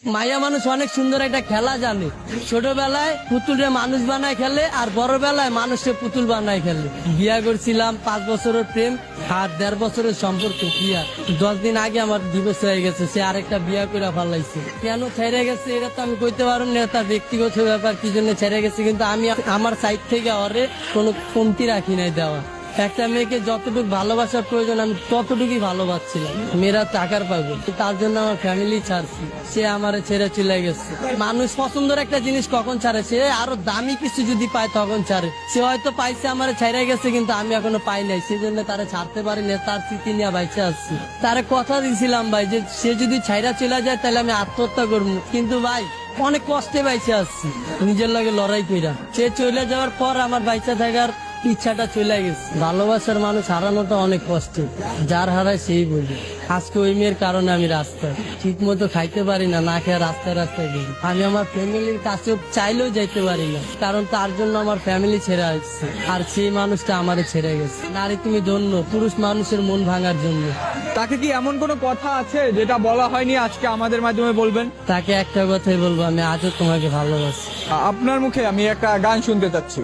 মাইয়া মানুষ অনেক সুন্দর একটা খেলা জানে। ছোটবেলায় পুতুলরে মানুষ বানায় খেলে, আর বড় বেলায় মানুষকে পুতুল বানায় খেলে। বিয়া করছিলাম 5 বছরের প্রেম আর 1.5 বছরের সম্পর্ক। বিয়া 10 দিন আগে আমার ডিভোর্স হয়ে গেছে, সে আরেকটা বিয়া করে ফেলাইছে। কেন ছেড়ে গেছে এটা তো আমি কইতে পারব না, তার ব্যক্তিগত ব্যাপার, কি জন্য ছেড়ে গেছে। কিন্তু আমি আমার সাইড থেকে ওরে কোনো কমতি রাখি নাই দেওয়া। একটা মেয়েকে যতটুকু ভালোবাসার প্রয়োজন আমি ততটুকুই ভালোবাসছিলাম। মেয়েরা টাকার পাবে, তার জন্য আমার ফ্যামিলি ছাড়ছি, সে আমার ছেড়ে চলে গেছে। মানুষ পছন্দের একটা জিনিস কখন ছাড়ে, সে আরো দামি কিছু যদি পায় তখন ছাড়ে। সে হয়তো পাইছে আমার ছেড়ে গেছে, কিন্তু আমি এখনো পাই নাই, সেজন্য তারা ছাড়তে পারি না, তার স্মৃতি নিয়ে বাইচে আসছি। তারে কথা দিয়েছিলাম ভাই যে সে যদি ছাইরা চলে যায় তাহলে আমি আত্মহত্যা করবো, কিন্তু ভাই অনেক কষ্টে বাইচে আসছি নিজের লগে লড়াই কইরা। সে চলে যাওয়ার পর আমার বাইচা থাকার ইচ্ছাটা চলে গেছে। ভালোবাসার মানুষ হারানোটা অনেক কষ্ট, যার হারায় সেই বোঝে। আজকে ওই মেয়ের কারণে আমি রাস্তায় ঠিক মতো খাইতে পারি না, না খেয়ে রাস্তায় রাস্তায় গেছি। আমি আমার ফ্যামিলির কাছে চাইলেও যাইতে পারি না, কারণ তার জন্য আমার ফ্যামিলি ছেড়ে আসছে, আর সেই মানুষটা আমারে ছেড়ে গেছে। নারী তুমি ধন্য, পুরুষ মানুষের মন ভাঙার জন্য। তাকে কি এমন কোনো কথা আছে যেটা বলা হয়নি, আজকে আমাদের মাধ্যমে বলবেন? তাকে একটা কথাই বলবো, আমি আজও তোমাকে ভালোবাসি। আপনার মুখে আমি একটা গান শুনতে চাচ্ছি।